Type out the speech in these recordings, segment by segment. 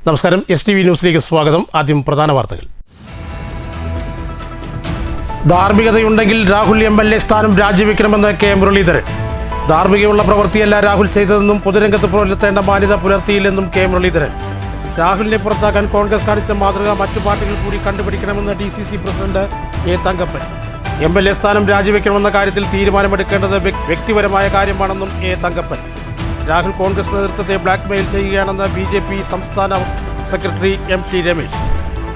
നമസ്കാരം, STV ന്യൂസിലേക്ക് സ്വാഗതം. ആദ്യം പ്രധാന വാർത്തകൾ. ധാർമ്മികതയുണ്ടെങ്കിൽ രാഹുൽ MLA സ്ഥാനം രാജിവെക്കണമെന്ന് കെ മുരളീധരൻ. ധാർമ്മികമുള്ള പ്രവൃത്തിയല്ല രാഹുൽ ചെയ്തതെന്നും പൊതുരംഗത്ത് പുലർത്തേണ്ട മാന്യത പുലർത്തിയില്ലെന്നും കെ മുരളീധരൻ. രാഹുലിനെ പുറത്താക്കാൻ കോൺഗ്രസ് കാണിച്ച മാതൃക മറ്റു പാർട്ടികൾ കൂടി കണ്ടുപിടിക്കണമെന്ന് DCC president A. Thankappan. MLA സ്ഥാനം രാജിവെക്കണമെന്ന കാര്യത്തിൽ തീരുമാനമെടുക്കേണ്ടത് വ്യക്തിപരമായ കാര്യമാണെന്നും A. തങ്കപ്പൻ. രാഹുൽ കോൺഗ്രസ് നേതൃത്വത്തെ ബ്ലാക്ക്മെയിൽ ചെയ്യുകയാണെന്ന് BJP സംസ്ഥാന സെക്രട്ടറി MT രമേശ്.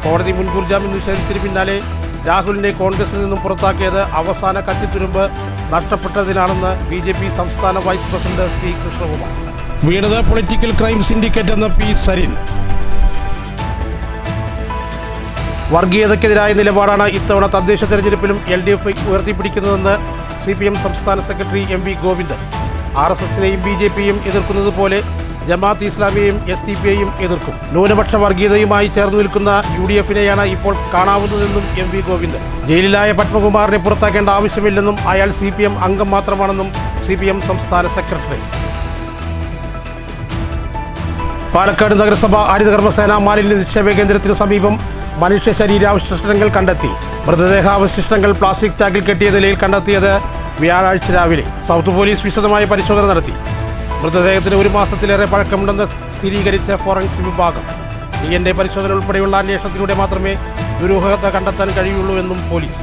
കോടതി മുൻകൂർ ജാമ്യം നിഷേധിച്ചതിന് പിന്നാലെ രാഹുലിനെ കോൺഗ്രസിൽ നിന്നും പുറത്താക്കിയത് അവസാന കത്തിത്തുരുമ്പ് നഷ്ടപ്പെട്ടതിനാണെന്ന് BJP സംസ്ഥാന വൈസ് പ്രസിഡന്റ് C. കൃഷ്ണകുമാർ. വീണത് പൊളിറ്റിക്കൽ ക്രൈം സിൻഡിക്കേറ്റ് എന്ന P. സരിൻ. വർഗീയതയ്ക്കെതിരായ നിലപാടാണ് ഇത്തവണ തദ്ദേശ തെരഞ്ഞെടുപ്പിലും LDF ഉയർത്തിപ്പിടിക്കുന്നതെന്ന് CPM സംസ്ഥാന സെക്രട്ടറി MV ഗോവിന്ദൻ. RSSനെയും BJPയും എതിർക്കുന്നത് പോലെ ജമാഅത്ത് ഇസ്ലാമിയെയും SDPയെയും എതിർക്കും. ന്യൂനപക്ഷ വർഗീയതയുമായി ചേർന്ന് നിൽക്കുന്ന UDFനെയാണ് ഇപ്പോൾ കാണാവുന്നതെന്നും MV ഗോവിന്ദൻ. ജയിലിലായ പത്മകുമാറിനെ പുറത്താക്കേണ്ട ആവശ്യമില്ലെന്നും അയാൾ CPM അംഗം മാത്രമാണെന്നും CPM സംസ്ഥാന സെക്രട്ടറി. പാലക്കാട് നഗരസഭ ഹരിതകർമ്മസേന മാലിന്യ നിക്ഷേപ കേന്ദ്രത്തിനു സമീപം മനുഷ്യ ശരീരാവശിഷ്ടങ്ങൾ കണ്ടെത്തി. മൃതദേഹാവശിഷ്ടങ്ങൾ പ്ലാസ്റ്റിക് ടാഗിൽ കെട്ടിയ നിലയിൽ കണ്ടെത്തിയത് വ്യാഴാഴ്ച രാവിലെ. സൗത്ത് പോലീസ് വിശദമായ പരിശോധന നടത്തി. മൃതദേഹത്തിന് 1 മാസത്തിലേറെ പഴക്കമുണ്ടെന്ന് സ്ഥിരീകരിച്ച ഫോറൻസിക് വിഭാഗം. DNA പരിശോധന ഉൾപ്പെടെയുള്ള അന്വേഷണത്തിലൂടെ മാത്രമേ ദുരൂഹത കണ്ടെത്താൻ കഴിയുള്ളൂ എന്നും പോലീസ്.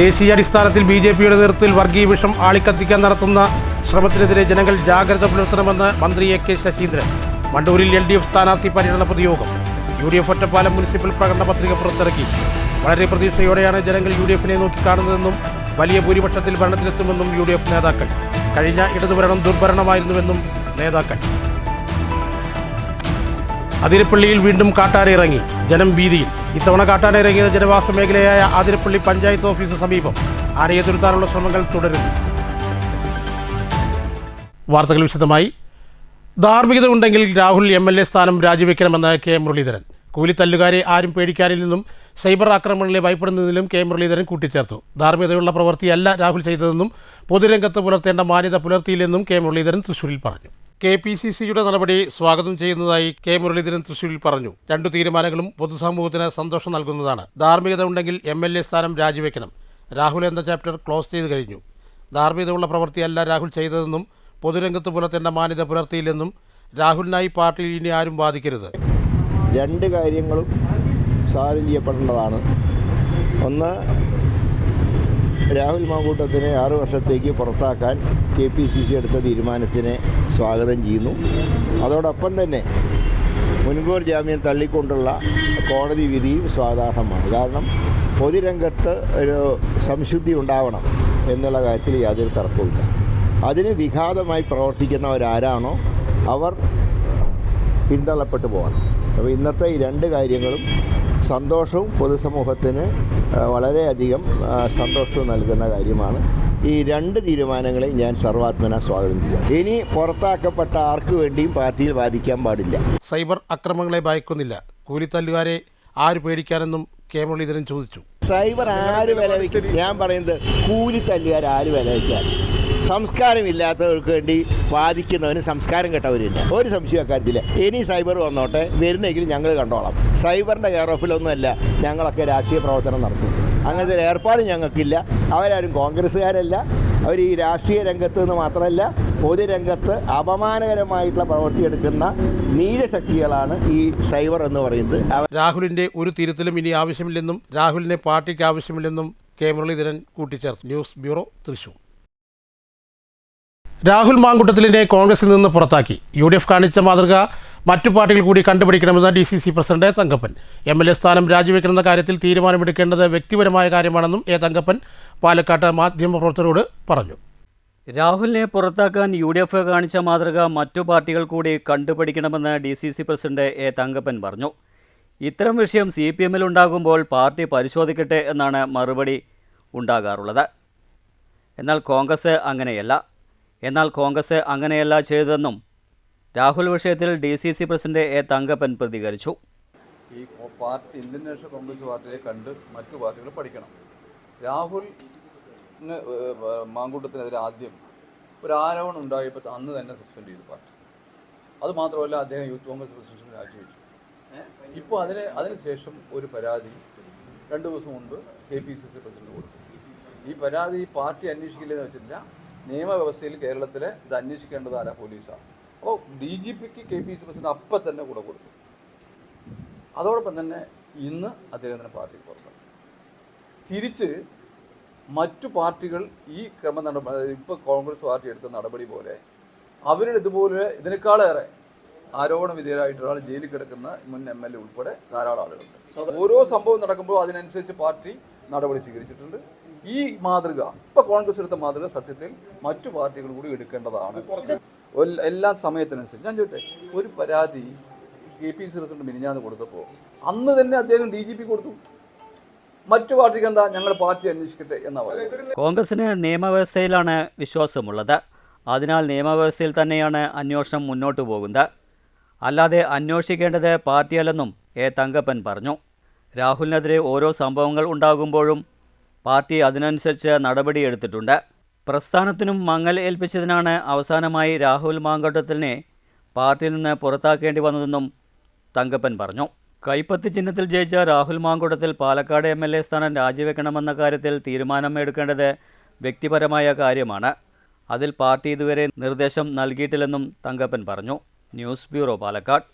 ദേശീയ അടിസ്ഥാനത്തിൽ BJPയുടെ നേതൃത്വത്തിൽ വർഗീയ വിഷം ആളിക്കത്തിക്കാൻ നടത്തുന്ന ശ്രമത്തിനെതിരെ ജനങ്ങൾ ജാഗ്രത പുലർത്തണമെന്ന് മന്ത്രി AK ശശീന്ദ്രൻ. വണ്ടൂരിൽ LDF സ്ഥാനാർത്ഥി പര്യടന പൊതുയോഗം. UDF ഒറ്റപ്പാലം മുനിസിപ്പൽ പ്രകടന പത്രിക പുറത്തിറക്കി. വളരെ പ്രതീക്ഷയോടെയാണ് ജനങ്ങൾ UDFനെ നോക്കിക്കാണുന്നതെന്നും വലിയ ഭൂരിപക്ഷത്തിൽ ഭരണത്തിലെത്തുമെന്നും UDF നേതാക്കൾ. കഴിഞ്ഞ ഇടതുഭരണം ദുർഭരണമായിരുന്നുവെന്നും നേതാക്കൾ. അതിരപ്പള്ളിയിൽ വീണ്ടും കാട്ടാന ഇറങ്ങി. ജനം ഭീതിയിൽ. ഇത്തവണ കാട്ടാന ഇറങ്ങിയത് ജനവാസ മേഖലയായ അതിരപ്പള്ളി പഞ്ചായത്ത് ഓഫീസ് സമീപം. ആനയെ തുരത്താനുള്ള ശ്രമങ്ങൾ തുടരുന്നു. വാർത്തകൾ വിശദമായി. ധാർമ്മികത ഉണ്ടെങ്കിൽ രാഹുൽ MLA സ്ഥാനം രാജിവെക്കണമെന്ന് കെ മുരളീധരൻ. കൂലിത്തല്ലുകാരെ ആരും പേടിക്കാനില്ലെന്നും സൈബർ ആക്രമണങ്ങളെ ഭയപ്പെടുന്നതിലും കെ മുരളീധരൻ കൂട്ടിച്ചേർത്തു. ധാർമ്മികതയുള്ള പ്രവൃത്തിയല്ല രാഹുൽ ചെയ്തതെന്നും പൊതുരംഗത്ത് പുലർത്തേണ്ട മാന്യത പുലർത്തിയില്ലെന്നും കെ മുരളീധരൻ തൃശ്ശൂരിൽ പറഞ്ഞു. KPCCയുടെ നടപടി സ്വാഗതം ചെയ്യുന്നതായി കെ മുരളീധരൻ തൃശ്ശൂരിൽ പറഞ്ഞു. 2 തീരുമാനങ്ങളും പൊതുസമൂഹത്തിന് സന്തോഷം നൽകുന്നതാണ്. ധാർമ്മികത ഉണ്ടെങ്കിൽ MLA സ്ഥാനം രാജിവെക്കണം. രാഹുൽ എന്ന ചാപ്റ്റർ ക്ലോസ് ചെയ്ത് കഴിഞ്ഞു. ധാർമ്മികതയുള്ള പ്രവൃത്തിയല്ല രാഹുൽ ചെയ്തതെന്നും പൊതുരംഗത്ത് പുലർത്തേണ്ട മാന്യത പുലർത്തിയില്ലെന്നും രാഹുലിനായി പാർട്ടിയിൽ ഇനി ആരും വാദിക്കരുത്. 2 കാര്യങ്ങളും സ്വാഗതം ചെയ്യപ്പെടേണ്ടതാണ്. ഒന്ന്, രാഹുൽ മാങ്കൂട്ടത്തിനെ 6 വർഷത്തേക്ക് പുറത്താക്കാൻ KPCC എടുത്ത തീരുമാനത്തിനെ സ്വാഗതം ചെയ്യുന്നു. അതോടൊപ്പം തന്നെ മുൻകൂർ ജാമ്യം തള്ളിക്കൊണ്ടുള്ള കോടതി വിധിയും സ്വാഗതാർഹമാണ്. കാരണം പൊതുരംഗത്ത് ഒരു സംശുദ്ധി ഉണ്ടാവണം എന്നുള്ള കാര്യത്തിൽ യാതൊരു തർക്കവുമില്ല. അതിന് വിഘാതമായി പ്രവർത്തിക്കുന്നവരാരാണോ അവർ പിന്തള്ളപ്പെട്ടു പോകണം. അപ്പോൾ ഇന്നത്തെ ഈ 2 കാര്യങ്ങളും സന്തോഷവും പൊതുസമൂഹത്തിന് വളരെയധികം സന്തോഷവും നൽകുന്ന കാര്യമാണ്. ഈ 2 തീരുമാനങ്ങളെ ഞാൻ സർവാത്മന സ്വാഗതം ചെയ്യാം. ഇനി പുറത്താക്കപ്പെട്ട ആർക്കു വേണ്ടിയും പാർട്ടിയിൽ വാദിക്കാൻ പാടില്ല. സൈബർ ആക്രമണങ്ങളെ ഭയക്കുന്നില്ല. കൂലിത്തല്ലുകാരെ ആര് പേടിക്കാനെന്നും കെ മുരളീധരൻ ചോദിച്ചു. സൈബർ ആര് വില വയ്ക്കും? ഞാൻ പറയുന്നത് കൂലിത്തല്ലുകാർ ആര് വില വയ്ക്കാൻ? സംസ്കാരമില്ലാത്തവർക്ക് വേണ്ടി വാദിക്കുന്നവന് സംസ്കാരം കെട്ടവരില്ല. ഒരു സംശയം അക്കാര്യത്തില്ല. ഇനി സൈബർ വന്നോട്ടെ, വരുന്നെങ്കിലും ഞങ്ങൾ കണ്ടോളാം. സൈബറിൻ്റെ കെയർ ഓഫിലൊന്നുമല്ല ഞങ്ങളൊക്കെ രാഷ്ട്രീയ പ്രവർത്തനം നടത്തും. അങ്ങനത്തെ ഒരു ഏർപ്പാട് ഞങ്ങൾക്കില്ല. അവരാരും കോൺഗ്രസ്സുകാരല്ല. അവർ ഈ രാഷ്ട്രീയ രംഗത്ത് നിന്ന് മാത്രമല്ല പൊതുരംഗത്ത് അപമാനകരമായിട്ടുള്ള പ്രവൃത്തിയെടുക്കുന്ന നീചശക്തികളാണ് ഈ സൈബർ എന്ന് പറയുന്നത്. രാഹുലിൻ്റെ ഒരു തിരുത്തലും ഇനി ആവശ്യമില്ലെന്നും രാഹുലിനെ പാർട്ടിക്ക് ആവശ്യമില്ലെന്നും കെ മുരളീധരൻ കൂട്ടിച്ചേർത്തു. News bureau, Thrissur. രാഹുൽ മാങ്കൂട്ടത്തിലിനെ കോൺഗ്രസിൽ നിന്ന് പുറത്താക്കി. UDF കാണിച്ച മാതൃക മറ്റു പാർട്ടികൾ കൂടി കണ്ടുപിടിക്കണമെന്ന് DCC പ്രസിഡന്റ് തങ്കപ്പൻ. MLA സ്ഥാനം രാജിവെക്കണമെന്ന കാര്യത്തിൽ തീരുമാനമെടുക്കേണ്ടത് വ്യക്തിപരമായ കാര്യമാണെന്നും A. തങ്കപ്പൻ പാലക്കാട്ട് മാധ്യമപ്രവർത്തകരോട് പറഞ്ഞു. രാഹുലിനെ പുറത്താക്കാൻ UDF കാണിച്ച മാതൃക മറ്റു പാർട്ടികൾ കൂടി കണ്ടുപിടിക്കണമെന്ന് DCC പ്രസിഡന്റ് A. തങ്കപ്പൻ പറഞ്ഞു. ഇത്തരം വിഷയം CPMൽ ഉണ്ടാകുമ്പോൾ പാർട്ടി പരിശോധിക്കട്ടെ എന്നാണ് മറുപടി ഉണ്ടാകാറുള്ളത്. എന്നാൽ കോൺഗ്രസ് അങ്ങനെയല്ല ചെയ്തതെന്നും രാഹുൽ വിഷയത്തിൽ DCC പ്രസിഡന്റ് A. തങ്കപ്പൻ പ്രതികരിച്ചു. ഈ പാർട്ടി ഇന്ത്യൻ നാഷണൽ കോൺഗ്രസ് പാർട്ടിയെ കണ്ട് മറ്റു പാർട്ടികൾ പഠിക്കണം. രാഹുൽ മാങ്കൂട്ടത്തിനെതിരെ ആദ്യം ഒരു ആരോപണം ഉണ്ടായപ്പോൾ അന്ന് തന്നെ സസ്പെൻഡ് ചെയ്തു പാർട്ടി. അതുമാത്രമല്ല അദ്ദേഹം യൂത്ത് കോൺഗ്രസ് പ്രസിഡന്റ് രാജിവെച്ചു. ഇപ്പോൾ അതിനുശേഷം ഒരു പരാതി 2 ദിവസം മുമ്പ് KPCC പ്രസിഡന്റ് കൊടുത്തു. ഈ പരാതി പാർട്ടി അന്വേഷിക്കില്ലെന്ന് വെച്ചിട്ടില്ല. നിയമവ്യവസ്ഥയിൽ കേരളത്തിലെ ഇത് അന്വേഷിക്കേണ്ടതല്ല, പോലീസാണ്. അപ്പോൾ DGPക്ക് KPCC പ്രസിഡന്റ് അപ്പം തന്നെ കൂടെ കൊടുത്തു. അതോടൊപ്പം തന്നെ ഇന്ന് അദ്ദേഹത്തിന് പാർട്ടി പുറത്താക്കി. തിരിച്ച് മറ്റു പാർട്ടികൾ ഈ ഇപ്പോൾ കോൺഗ്രസ് പാർട്ടി എടുത്ത നടപടി പോലെ അവരുടെ ഇതുപോലെ ഇതിനേക്കാളേറെ ആരോപണ വിധേയരായിട്ട് ഒരാൾ ജയിലിൽ കിടക്കുന്ന മുൻ MLA ഉൾപ്പെടെ ധാരാളം ആളുകളുണ്ട്. ഓരോ സംഭവം നടക്കുമ്പോൾ അതിനനുസരിച്ച് പാർട്ടി നടപടി സ്വീകരിച്ചിട്ടുണ്ട്. ഈ മാതൃക ഇപ്പോൾ കോൺഗ്രസ് എടുത്ത മാതൃക സത്യത്തിൽ മറ്റു പാർട്ടികൾ കൂടി എടുക്കേണ്ടതാണ്. എല്ലാ സമയത്തിനനുസരിച്ച് ഞാൻ ചോദിട്ടെ, ഒരു പരാതി KPCC പ്രസിഡന്റ് മിനിഞ്ഞാന്ന് കൊടുത്തപ്പോൾ അന്ന് തന്നെ അദ്ദേഹം DGP കൊടുത്തു. മറ്റു പാർട്ടിക്ക് എന്താ, ഞങ്ങളുടെ പാർട്ടി അന്വേഷിക്കട്ടെ എന്നാ പറയുന്നത്. കോൺഗ്രസിന് നിയമവ്യവസ്ഥയിലാണ് വിശ്വാസമുള്ളത്. അതിനാൽ നിയമവ്യവസ്ഥയിൽ തന്നെയാണ് അന്വേഷണം മുന്നോട്ട് പോകുന്നത്. അല്ലാതെ അന്വേഷിക്കേണ്ടത് പാർട്ടിയല്ലെന്നും തങ്കപ്പൻ പറഞ്ഞു. രാഹുലിനെതിരെ ഓരോ സംഭവങ്ങൾ ഉണ്ടാകുമ്പോഴും പാർട്ടി അതിനനുസരിച്ച് നടപടിയെടുത്തിട്ടുണ്ട്. പ്രസ്ഥാനത്തിനും മങ്ങൽ ഏൽപ്പിച്ചതിനാണ് അവസാനമായി രാഹുൽ മാങ്കോട്ടത്തിലിനെ പാർട്ടിയിൽ നിന്ന് പുറത്താക്കേണ്ടി വന്നതെന്നും തങ്കപ്പൻ പറഞ്ഞു. കൈപ്പത്തി ചിഹ്നത്തിൽ ജയിച്ച രാഹുൽ മാങ്കൂട്ടത്തിൽ പാലക്കാട് MLA സ്ഥാനം രാജിവെക്കണമെന്ന കാര്യത്തിൽ തീരുമാനമെടുക്കേണ്ടത് വ്യക്തിപരമായ കാര്യമാണ്. അതിൽ പാർട്ടി ഇതുവരെ നിർദ്ദേശം നൽകിയിട്ടില്ലെന്നും തങ്കപ്പൻ പറഞ്ഞു. News bureau, Palakkad.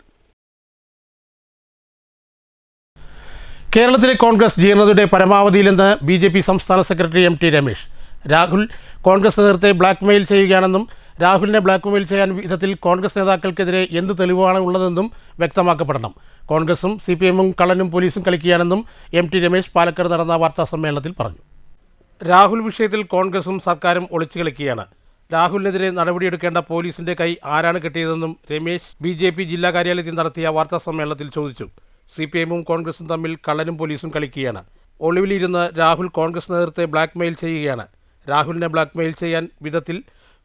കേരളത്തിലെ കോൺഗ്രസ് ജീർണതയുടെ പരമാവധിയിലെന്ന് BJP സംസ്ഥാന സെക്രട്ടറി MT രമേശ്. രാഹുൽ കോൺഗ്രസ് നേതൃത്വത്തെ ബ്ലാക്ക്മെയിൽ ചെയ്യുകയാണെന്നും രാഹുലിനെ ബ്ലാക്ക്മെയിൽ ചെയ്യാൻ വിധത്തിൽ കോൺഗ്രസ് നേതാക്കൾക്കെതിരെ എന്ത് തെളിവാണ് ഉള്ളതെന്നും വ്യക്തമാക്കപ്പെടണം. കോൺഗ്രസും CPMും കള്ളനും പോലീസും കളിക്കുകയാണെന്നും MT രമേശ് പാലക്കാട് നടന്ന വാർത്താസമ്മേളനത്തിൽ പറഞ്ഞു. രാഹുൽ വിഷയത്തിൽ കോൺഗ്രസും സർക്കാരും ഒളിച്ചു കളിക്കുകയാണ്. രാഹുലിനെതിരെ നടപടിയെടുക്കേണ്ട പോലീസിന്റെ കൈ ആരാണ് കെട്ടിയതെന്നും രമേശ് BJP ജില്ലാ കാര്യാലയത്തിൽ നടത്തിയ വാർത്താസമ്മേളനത്തിൽ ചോദിച്ചു. CPMും കോൺഗ്രസും തമ്മിൽ കള്ളനും പോലീസും കളിക്കുകയാണ്. ഒളിവിലിരുന്ന് രാഹുൽ കോൺഗ്രസ് നേതൃത്വത്തെ ബ്ലാക്ക്മെയിൽ ചെയ്യുകയാണ്. രാഹുലിനെ ബ്ലാക്ക്മെയിൽ ചെയ്യാൻ വിധത്തിൽ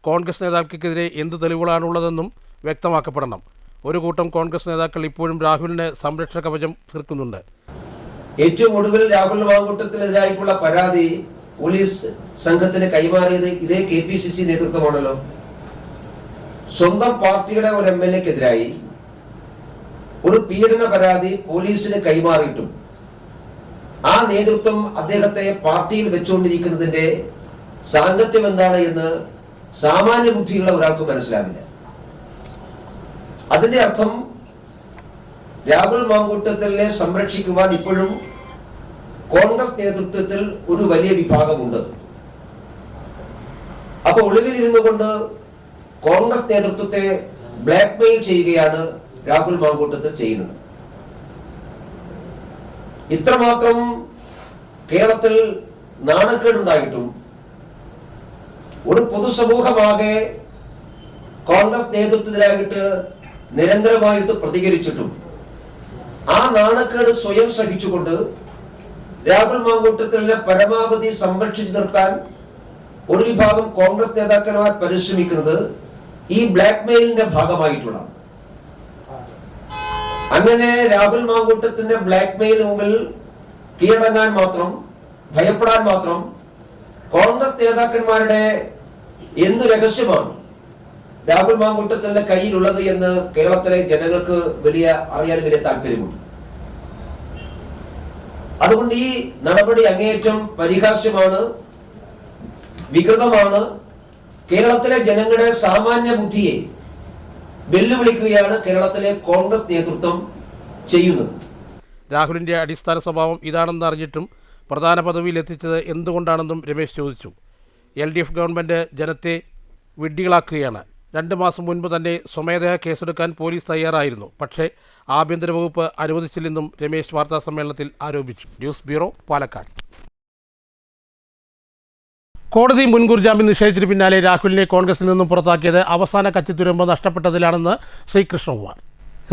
കോൺഗ്രസ് നേതാക്കൾക്കെതിരെ എന്ത് തെളിവുകളാണുള്ളതെന്നും വ്യക്തമാക്കപ്പെടണം. ഒരു കൂട്ടം കോൺഗ്രസ് നേതാക്കൾ ഇപ്പോഴും രാഹുലിന് സംരക്ഷണ കവചം തീർക്കുന്നുണ്ട്. ഏറ്റവും ഒടുവിൽ രാഹുൽ മാങ്കൂട്ടത്തിനെതിരായിട്ടുള്ള പരാതി പോലീസ് സംഘത്തിന് കൈമാറിയത് ഇതേ KPCC നേതൃത്വമാണല്ലോ. സ്വന്തം പാർട്ടിയുടെ ഒരു MLAക്കെതിരായി ഒരു പീഡന പരാതി പോലീസിന് കൈമാറിയിട്ടും ആ നേതൃത്വം അദ്ദേഹത്തെ പാർട്ടിയിൽ വെച്ചുകൊണ്ടിരിക്കുന്നതിന്റെ സാങ്കത്യം എന്താണ് എന്ന് സാമാന്യ ബുദ്ധിയുള്ള ഒരാൾക്ക് മനസ്സിലാവില്ല. അതിന്റെ അർത്ഥം രാഹുൽ മാങ്കൂട്ടത്തിനെ സംരക്ഷിക്കുവാൻ ഇപ്പോഴും കോൺഗ്രസ് നേതൃത്വത്തിൽ ഒരു വലിയ വിഭാഗമുണ്ട്. അപ്പൊ ഒളിവിലിരുന്നു കൊണ്ട് കോൺഗ്രസ് നേതൃത്വത്തെ ബ്ലാക്ക്മെയിൽ ചെയ്യുകയാണ് രാഹുൽ മാങ്കൂട്ടത്തിൽ ചെയ്യുന്നത്. ഇത്രമാത്രം കേരളത്തിൽ നാണക്കേടുണ്ടായിട്ടും ഒരു പൊതുസമൂഹമാകെ കോൺഗ്രസ് നേതൃത്വത്തിനായിട്ട് നിരന്തരമായിട്ട് പ്രതികരിച്ചിട്ടും ആ നാണക്കേട് സ്വയം സഹിച്ചുകൊണ്ട് രാഹുൽ മാങ്കൂട്ടത്തിനെ പരമാവധി സംരക്ഷിച്ചു നിർത്താൻ ഒരു വിഭാഗം കോൺഗ്രസ് നേതാക്കന്മാർ പരിശ്രമിക്കുന്നത് ഈ ബ്ലാക്ക്മെയിലിന്റെ ഭാഗമായിട്ടുള്ള. അങ്ങനെ രാഹുൽ മാങ്കൂട്ടത്തിന്റെ ബ്ലാക്ക്മെയിൽ മുമ്പിൽ കീഴടങ്ങാൻ മാത്രം, ഭയപ്പെടാൻ മാത്രം കോൺഗ്രസ് നേതാക്കന്മാരുടെ എന്തു രഹസ്യമാണ് രാഹുൽ മാങ്കൂട്ടത്തിന്റെ കയ്യിലുള്ളത് എന്ന് കേരളത്തിലെ ജനങ്ങൾക്ക് അറിയാൻ വലിയ താല്പര്യമുണ്ട്. അതുകൊണ്ട് ഈ നടപടി അങ്ങേയറ്റം പരിഹാസ്യമാണ്, വികൃതമാണ്. കേരളത്തിലെ ജനങ്ങളുടെ സാമാന്യ ബുദ്ധിയെ വെല്ലുവിളിക്കുകയാണ് കേരളത്തിലെ കോൺഗ്രസ് നേതൃത്വം ചെയ്യുന്നത്. രാഹുലിന്റെ അടിസ്ഥാന സ്വഭാവം ഇതാണെന്ന് അറിഞ്ഞിട്ടും പ്രധാന പദവിയിൽ എത്തിച്ചത് എന്തുകൊണ്ടാണെന്നും രമേശ് ചോദിച്ചു. LDF ഗവൺമെൻറ് ജനത്തെ വിഡ്ഢികളാക്കുകയാണ്. 2 മാസം മുൻപ് തന്നെ സ്വമേധയാ കേസെടുക്കാൻ പോലീസ് തയ്യാറായിരുന്നു. പക്ഷേ ആഭ്യന്തര വകുപ്പ് അനുവദിച്ചില്ലെന്നും രമേശ് വാർത്താസമ്മേളനത്തിൽ ആരോപിച്ചു. News bureau, Palakkad. കോടതി മുൻകൂർ ജാമ്യം നിഷേധിച്ചതിന് പിന്നാലെ രാഹുലിനെ കോൺഗ്രസിൽ നിന്നും പുറത്താക്കിയത് അവസാന കച്ചിത്തുരുമ്പ് നഷ്ടപ്പെട്ടതിലാണെന്ന് ശ്രീ കൃഷ്ണകുമാർ.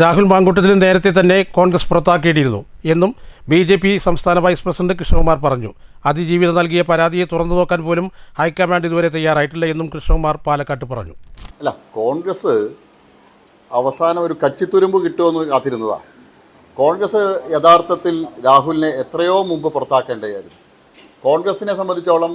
രാഹുൽ മാങ്കൂട്ടത്തിൽ നേരത്തെ തന്നെ കോൺഗ്രസ് പുറത്താക്കിയിരുന്നു എന്നും BJP സംസ്ഥാന വൈസ് പ്രസിഡന്റ് കൃഷ്ണകുമാർ പറഞ്ഞു. അതിജീവിത നൽകിയ പരാതിയെ തുറന്നു നോക്കാൻ പോലും ഹൈക്കമാൻഡ് ഇതുവരെ തയ്യാറായിട്ടില്ല എന്നും കൃഷ്ണകുമാർ പാലക്കാട്ട് പറഞ്ഞു. അല്ല, കോൺഗ്രസ് അവസാനം ഒരു കച്ചിത്തുരുമ്പ് കിട്ടുമെന്ന് കാത്തിരുന്നതാണ്. കോൺഗ്രസ് യഥാർത്ഥത്തിൽ രാഹുലിനെ എത്രയോ മുമ്പ് പുറത്താക്കേണ്ടതായിരുന്നു. കോൺഗ്രസിനെ സംബന്ധിച്ചോളം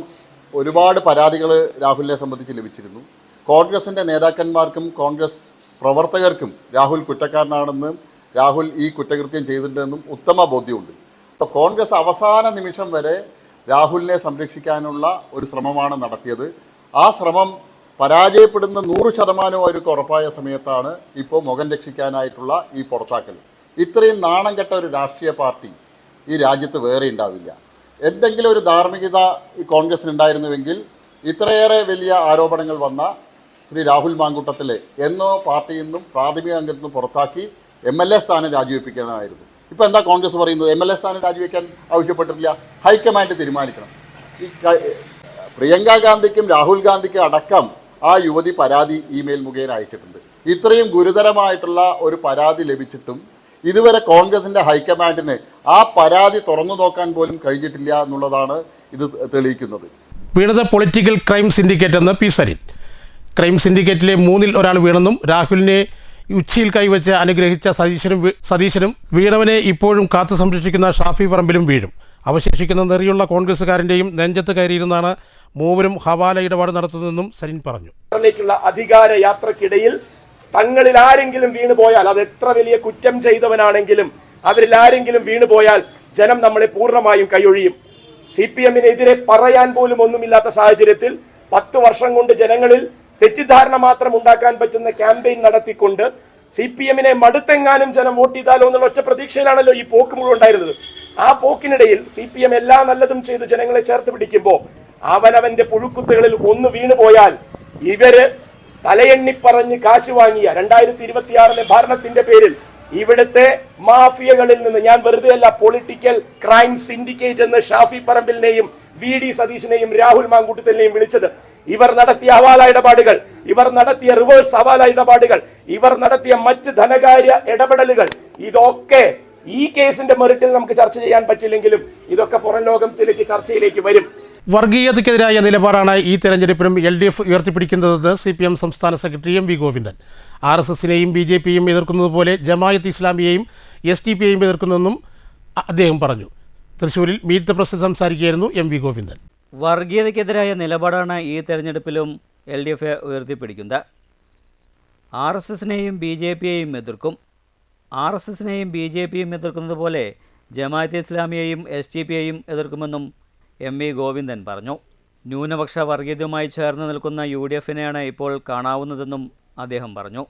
ഒരുപാട് പരാതികൾ രാഹുലിനെ സംബന്ധിച്ച് ലഭിച്ചിരുന്നു. കോൺഗ്രസിൻ്റെ നേതാക്കന്മാർക്കും കോൺഗ്രസ് പ്രവർത്തകർക്കും രാഹുൽ കുറ്റക്കാരനാണെന്നും രാഹുൽ ഈ കുറ്റകൃത്യം ചെയ്തിട്ടുണ്ടെന്നും ഉത്തമ ബോധ്യമുണ്ട്. അപ്പോൾ കോൺഗ്രസ് അവസാന നിമിഷം വരെ രാഹുലിനെ സംരക്ഷിക്കാനുള്ള ഒരു ശ്രമമാണ് നടത്തിയത്. ആ ശ്രമം പരാജയപ്പെടുന്ന 100% അവർക്ക് ഉറപ്പായ സമയത്താണ് ഇപ്പോൾ മുഖം രക്ഷിക്കാനായിട്ടുള്ള ഈ പുറത്താക്കൽ. ഇത്രയും നാണം കെട്ട ഒരു രാഷ്ട്രീയ പാർട്ടി ഈ രാജ്യത്ത് വേറെ ഉണ്ടാവില്ല. എന്തെങ്കിലും ഒരു ധാർമ്മികത ഈ കോൺഗ്രസിനുണ്ടായിരുന്നുവെങ്കിൽ ഇത്രയേറെ വലിയ ആരോപണങ്ങൾ വന്ന ശ്രീ രാഹുൽ മാങ്കൂട്ടത്തിലെ എന്നോ പാർട്ടിയിൽ നിന്നും പ്രാഥമിക അംഗത്തിൽ നിന്നും പുറത്താക്കി MLA സ്ഥാനം രാജിവെപ്പിക്കണമായിരുന്നു. ഇപ്പോൾ എന്താ കോൺഗ്രസ് പറയുന്നത്? MLA സ്ഥാനം രാജിവെക്കാൻ ആവശ്യപ്പെട്ടിട്ടില്ല, ഹൈക്കമാൻഡ് തീരുമാനിക്കണം. ഈ പ്രിയങ്ക ഗാന്ധിക്കും രാഹുൽ ഗാന്ധിക്കും അടക്കം ആ യുവതി പരാതി ഇമെയിൽ മുഖേന അയച്ചിട്ടുണ്ട്. ഇത്രയും ഗുരുതരമായിട്ടുള്ള ഒരു പരാതി ലഭിച്ചിട്ടും ഇതുവരെ കോൺഗ്രസിൻ്റെ ഹൈക്കമാൻഡിന് ആ പരാതി തുറന്നു നോക്കാൻ പോലും കഴിഞ്ഞിട്ടില്ല എന്നുള്ളതാണ് ഇത് തെളിയിക്കുന്നത്. വീണത് പൊളിറ്റിക്കൽ ക്രൈം സിൻഡിക്കേറ്റ് എന്ന് പി സരിൻ. ക്രൈം സിൻഡിക്കേറ്റിലെ 3-ൽ ഒരാൾ വീണെന്നും രാഹുലിനെ ഉച്ചിയിൽ കൈവച്ച് അനുഗ്രഹിച്ച സതീശനും വീണവനെ ഇപ്പോഴും കാത്തു സംരക്ഷിക്കുന്ന ഷാഫി പറമ്പിലും വീഴും. അവശേഷിക്കുന്ന നെറിയുള്ള കോൺഗ്രസുകാരൻ്റെയും നെഞ്ചത്ത് കയറിയിരുന്നാണ് മൂവരും ഹവാല ഇടപാട് നടത്തുന്നതെന്നും സരിൻ പറഞ്ഞു. അധികാര യാത്രക്കിടയിൽ തങ്ങളിൽ ആരെങ്കിലും വീണുപോയാൽ, അത് എത്ര വലിയ കുറ്റം ചെയ്തവനാണെങ്കിലും അവരിൽ ആരെങ്കിലും വീണുപോയാൽ ജനം നമ്മളെ പൂർണ്ണമായും കൈയൊഴിയും. CPM-നെതിരെ പറയാൻ പോലും ഒന്നുമില്ലാത്ത സാഹചര്യത്തിൽ 10 വർഷം കൊണ്ട് ജനങ്ങളിൽ തെറ്റിദ്ധാരണ മാത്രം ഉണ്ടാക്കാൻ പറ്റുന്ന ക്യാമ്പയിൻ നടത്തിക്കൊണ്ട് CPM-നെ മടുത്തെങ്ങാനും ജനം വോട്ട് ചെയ്താലോ എന്നുള്ള ഒറ്റ പ്രതീക്ഷയിലാണല്ലോ ഈ പോക്ക് മുഴുവൻ ഉണ്ടായിരുന്നത്. ആ പോക്കിനിടയിൽ CPM എല്ലാ നല്ലതും ചെയ്ത് ജനങ്ങളെ ചേർത്ത് പിടിക്കുമ്പോൾ അവനവന്റെ പുഴുക്കുത്തുകളിൽ ഒന്ന് വീണുപോയാൽ ഇവര് തലയെണ്ണി പറഞ്ഞ് കാശ് വാങ്ങിയ 2026 ഭരണത്തിന്റെ പേരിൽ ഇവിടുത്തെ മാഫിയകളിൽ നിന്ന്, ഞാൻ വെറുതെ അല്ല പൊളിറ്റിക്കൽ ക്രൈം സിൻഡിക്കേറ്റ് എന്ന് ഷാഫി പറമ്പിലിനെയും VD സതീശിനെയും രാഹുൽ മാങ്കൂട്ടത്തിനെയും വിളിച്ചത്, ഇവർ നടത്തിയ ഹവാല ഇടപാടുകൾ, ഇവർ നടത്തിയ റിവേഴ്സ് ഹവാല ഇടപാടുകൾ, ഇവർ നടത്തിയ മറ്റ് ധനകാര്യ ഇടപെടലുകൾ, ഇതൊക്കെ ഈ കേസിന്റെ മെറിറ്റിൽ നമുക്ക് ചർച്ച ചെയ്യാൻ പറ്റില്ലെങ്കിലും ഇതൊക്കെ പുറം ലോകത്തിലേക്ക് ചർച്ചയിലേക്ക് വരും. വർഗീയതയ്ക്കെതിരായ നിലപാടാണ് ഈ തെരഞ്ഞെടുപ്പിലും LDF ഉയർത്തിപ്പിടിക്കുന്നതെന്ന് CPM സംസ്ഥാന സെക്രട്ടറി MV ഗോവിന്ദൻ. RSSനെയും BJPയും എതിർക്കുന്നതുപോലെ ജമായത്ത് ഇസ്ലാമിയെയും SDPയെയും എതിർക്കുന്നെന്നും അദ്ദേഹം പറഞ്ഞു. തൃശ്ശൂരിൽ മീറ്റ് ദ പ്രസിൽ സംസാരിക്കുകയായിരുന്നു MV ഗോവിന്ദൻ. വർഗീയതയ്ക്കെതിരായ നിലപാടാണ് ഈ തെരഞ്ഞെടുപ്പിലും LDF ഉയർത്തിപ്പിടിക്കുന്നത്. RSSനെയും BJPയെയും എതിർക്കും. RSSനെയും BJPയും എതിർക്കുന്നത് പോലെ ജമാഅത്തെ ഇസ്ലാമിയെയും SDPയെയും എതിർക്കുമെന്നും MV ഗോവിന്ദൻ പറഞ്ഞു. ന്യൂനപക്ഷ വർഗീയതയുമായി ചേർന്ന് നിൽക്കുന്ന UDFനെയാണ് ഇപ്പോൾ കാണാവുന്നതെന്നും അദ്ദേഹം പറഞ്ഞു.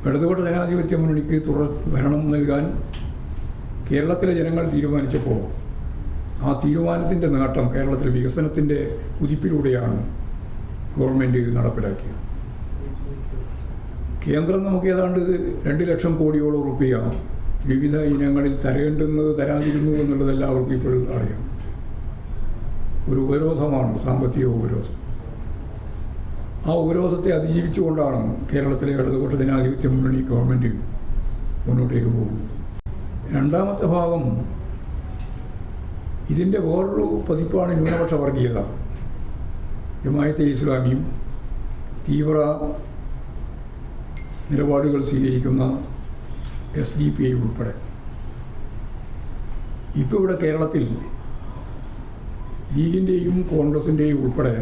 ഇടതുപക്ഷ ജനാധിപത്യ മുന്നണിക്ക് തുടർ ഭരണം നൽകാൻ കേരളത്തിലെ ജനങ്ങൾ തീരുമാനിച്ചപ്പോൾ ആ തീരുമാനത്തിൻ്റെ നേട്ടം കേരളത്തിലെ വികസനത്തിൻ്റെ കുതിപ്പിലൂടെയാണ് ഗവൺമെൻറ് നടപ്പിലാക്കിയത്. കേന്ദ്രം നമുക്ക് ഏതാണ്ട് 2 ലക്ഷം കോടിയോളം റുപ്യ വിവിധ ഇനങ്ങളിൽ തരേണ്ടുന്നത് തരാതിരുന്നു എന്നുള്ളത് എല്ലാവർക്കും ഇപ്പോഴും അറിയാം. ഒരു ഉപരോധമാണ് സാമ്പത്തിക ഉപരോധം. ആ ഉപരോധത്തെ അതിജീവിച്ചുകൊണ്ടാണ് കേരളത്തിലെ ഇടതുപക്ഷ ജനാധിപത്യ മുന്നണി ഗവൺമെൻറ് മുന്നോട്ടേക്ക് പോകുന്നത്. രണ്ടാമത്തെ ഭാഗം ഇതിൻ്റെ വേറൊരു പതിപ്പാണ് ന്യൂനപക്ഷ വർഗീയത. ജമാഅത്തെ ഇസ്ലാമിയും തീവ്ര നിലപാടുകൾ സ്വീകരിക്കുന്ന SDPI ഉൾപ്പെടെ ഇപ്പോൾ ഇവിടെ കേരളത്തിൽ ലീഗിൻ്റെയും കോൺഗ്രസിൻ്റെയും ഉൾപ്പെടെ